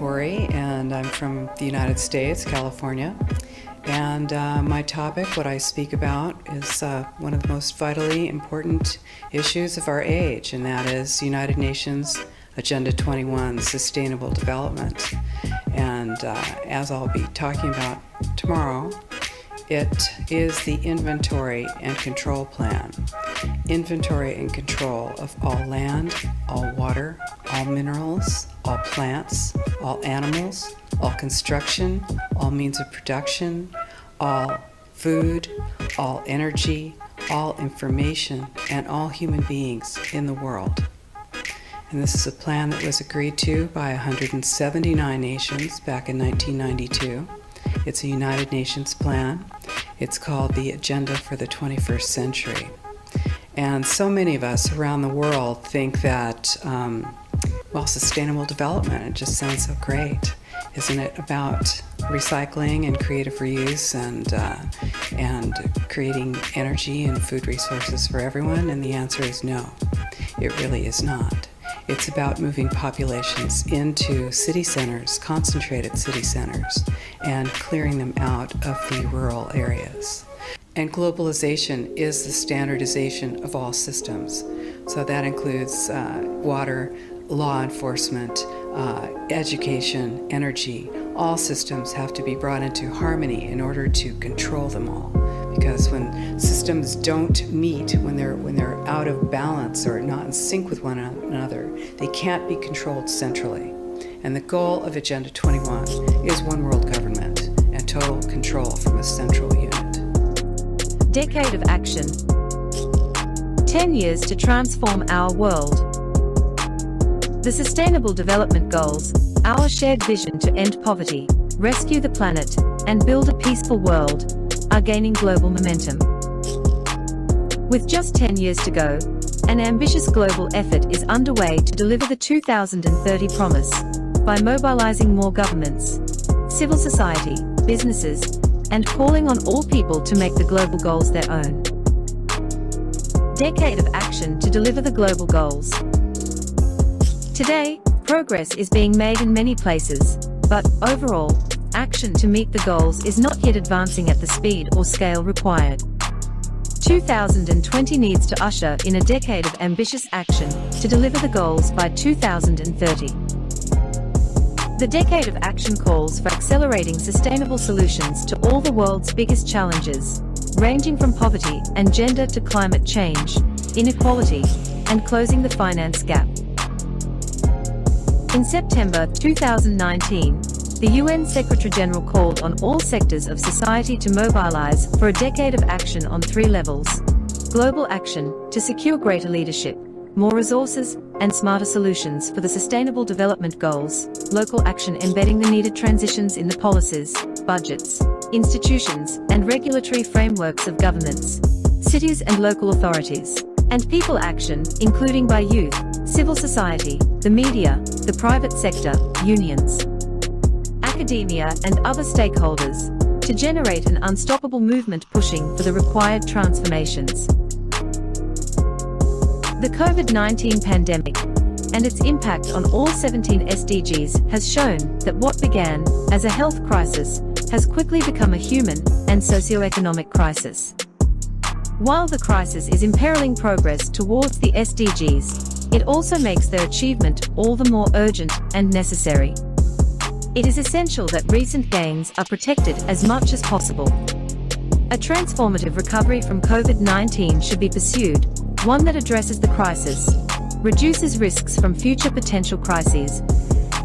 Corey, and I'm from the United States, California. And my topic, what I speak about, is one of the most vitally important issues of our age, and that is United Nations Agenda 21, Sustainable Development. And as I'll be talking about tomorrow, it is the inventory and control plan. Inventory and control of all land, all water, all minerals, all plants, all animals, all construction, all means of production, all food, all energy, all information, and all human beings in the world. And this is a plan that was agreed to by 179 nations back in 1992. It's a United Nations plan. It's called the Agenda for the 21st Century. And so many of us around the world think that, sustainable development, it just sounds so great. Isn't it about recycling and creative reuse and creating energy and food resources for everyone? And the answer is no, it really is not. It's about moving populations into city centers, concentrated city centers, and clearing them out of the rural areas. And globalization is the standardization of all systems. So that includes water, law enforcement, education, energy. All systems have to be brought into harmony in order to control them all. Because when systems don't meet, when they're out of balance or not in sync with one another, they can't be controlled centrally. And the goal of Agenda 21 is one world government and total control from a central unit. Decade of action. 10 years to transform our world. The Sustainable Development Goals, our shared vision to end poverty, rescue the planet, and build a peaceful world, are gaining global momentum. With just 10 years to go, an ambitious global effort is underway to deliver the 2030 promise by mobilizing more governments, civil society, businesses, and calling on all people to make the global goals their own. Decade of action to deliver the global goals. Today, progress is being made in many places, but overall, action to meet the goals is not yet advancing at the speed or scale required. 2020 needs to usher in a decade of ambitious action to deliver the goals by 2030. The Decade of Action calls for accelerating sustainable solutions to all the world's biggest challenges, ranging from poverty and gender to climate change, inequality, and closing the finance gap. In September 2019, the UN Secretary-General called on all sectors of society to mobilize for a decade of action on 3 levels. Global action, to secure greater leadership, more resources, and smarter solutions for the Sustainable Development Goals. Local action, embedding the needed transitions in the policies, budgets, institutions, and regulatory frameworks of governments, cities and local authorities. And people action, including by youth, civil society, the media, the private sector, unions, academia, and other stakeholders, to generate an unstoppable movement pushing for the required transformations. The COVID-19 pandemic and its impact on all 17 SDGs has shown that what began as a health crisis has quickly become a human and socio-economic crisis. While the crisis is imperiling progress towards the SDGs, it also makes their achievement all the more urgent and necessary. It is essential that recent gains are protected as much as possible. A transformative recovery from COVID-19 should be pursued, one that addresses the crisis, reduces risks from future potential crises,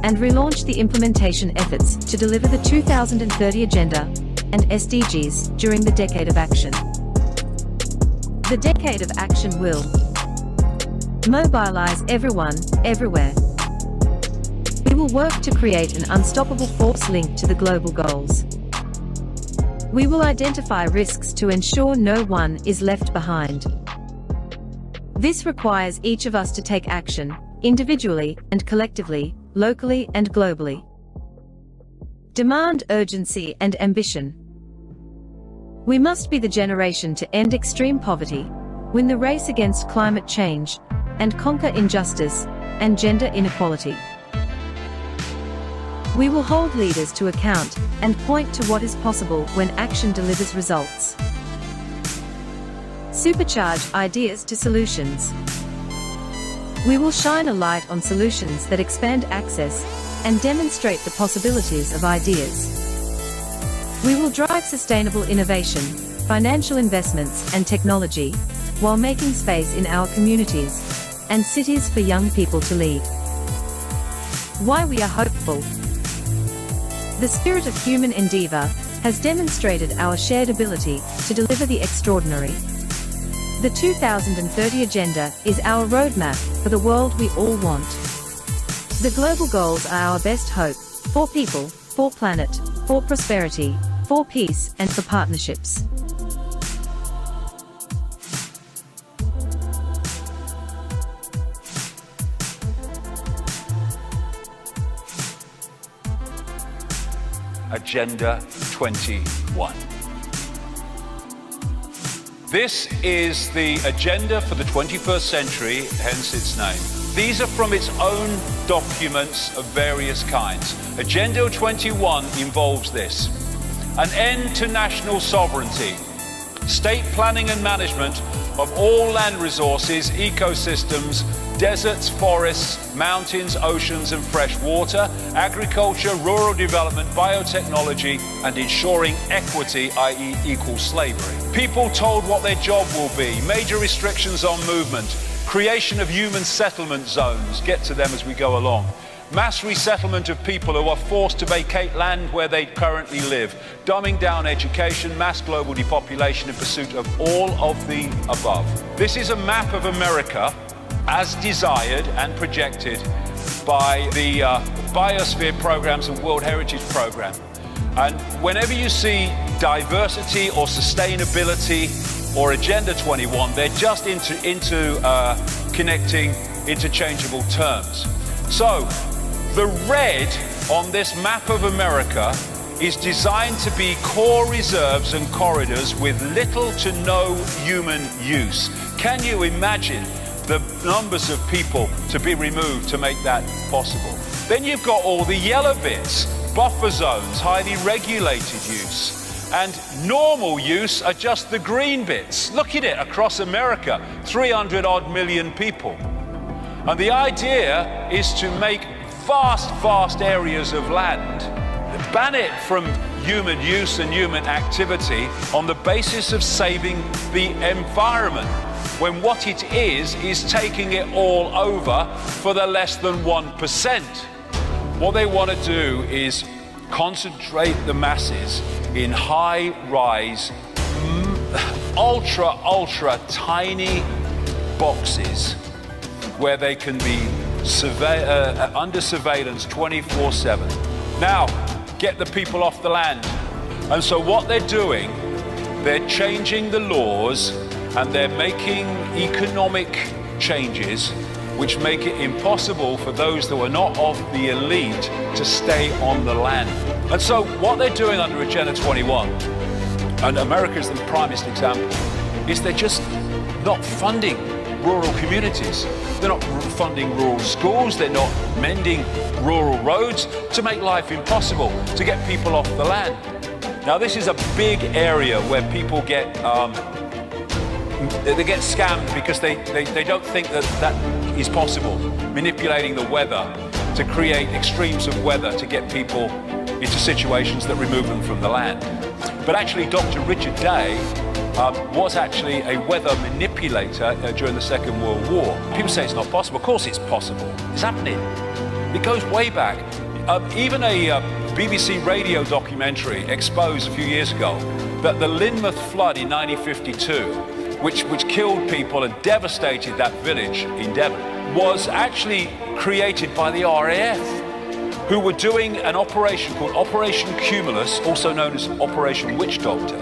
and relaunch the implementation efforts to deliver the 2030 Agenda and SDGs during the Decade of Action. The Decade of Action will mobilize everyone, everywhere. We will work to create an unstoppable force linked to the global goals. We will identify risks to ensure no one is left behind. This requires each of us to take action, individually and collectively, locally and globally. Demand urgency and ambition. We must be the generation to end extreme poverty, win the race against climate change, and conquer injustice and gender inequality. We will hold leaders to account and point to what is possible when action delivers results. Supercharge ideas to solutions. We will shine a light on solutions that expand access and demonstrate the possibilities of ideas. We will drive sustainable innovation, financial investments and technology, while making space in our communities and cities for young people to lead. Why we are hopeful. The spirit of human endeavor has demonstrated our shared ability to deliver the extraordinary. The 2030 Agenda is our roadmap for the world we all want. The global goals are our best hope for people, for planet, for prosperity, for peace and for partnerships. Agenda 21. This is the agenda for the 21st century, hence its name. These are from its own documents of various kinds. Agenda 21 involves this: an end to national sovereignty, state planning and management of all land resources, ecosystems, deserts, forests, mountains, oceans and fresh water, agriculture, rural development, biotechnology, and ensuring equity, i.e. equal slavery. People told what their job will be, major restrictions on movement, creation of human settlement zones, get to them as we go along, mass resettlement of people who are forced to vacate land where they currently live, dumbing down education, mass global depopulation in pursuit of all of the above. This is a map of America as desired and projected by the Biosphere Programs and World Heritage Program. And whenever you see diversity or sustainability or Agenda 21, they're just connecting interchangeable terms. So the red on this map of America is designed to be core reserves and corridors with little to no human use. Can you imagine the numbers of people to be removed to make that possible? Then you've got all the yellow bits, buffer zones, highly regulated use, and normal use are just the green bits. Look at it across America, 300 odd million people. And the idea is to make vast areas of land, ban it from human use and human activity on the basis of saving the environment, when what it is taking it all over for the less than 1%. What they want to do is concentrate the masses in high-rise, ultra tiny boxes where they can be under surveillance 24/7. Now, get the people off the land. And so what they're doing, they're changing the laws and they're making economic changes which make it impossible for those that are not of the elite to stay on the land. And so what they're doing under Agenda 21, and America is the primest example, is they're just not funding rural communities. They're not funding rural schools, they're not mending rural roads to make life impossible, to get people off the land. Now this is a big area where people get scammed because they don't think that is possible, manipulating the weather to create extremes of weather to get people into situations that remove them from the land. But actually Dr. Richard Day was actually a weather manipulator during the Second World War. People say it's not possible. Of course it's possible. It's happening. It goes way back. Even a BBC radio documentary exposed a few years ago that the Lynmouth flood in 1952, which killed people and devastated that village in Devon, was actually created by the RAF, who were doing an operation called Operation Cumulus, also known as Operation Witch Doctor,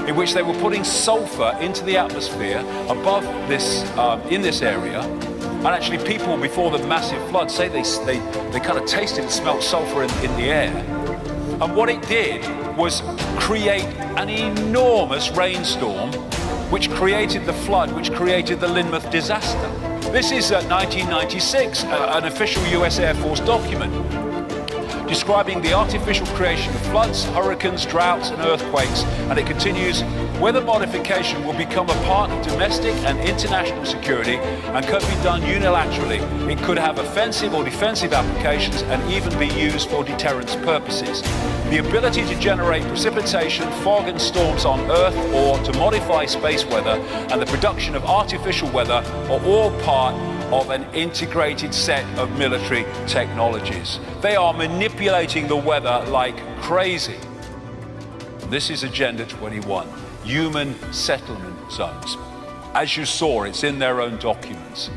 in which they were putting sulfur into the atmosphere above this, in this area. And actually people before the massive flood say they kind of tasted and smelled sulfur in the air. And what it did was create an enormous rainstorm, which created the flood, which created the Lynmouth disaster. This is 1996, an official US Air Force document. describing the artificial creation of floods, hurricanes, droughts, and earthquakes. And it continues, weather modification will become a part of domestic and international security and can be done unilaterally. It could have offensive or defensive applications and even be used for deterrence purposes. The ability to generate precipitation, fog and storms on Earth or to modify space weather and the production of artificial weather are all part of an integrated set of military technologies. They are manipulating the weather like crazy. This is Agenda 21, human settlement zones. As you saw, it's in their own documents.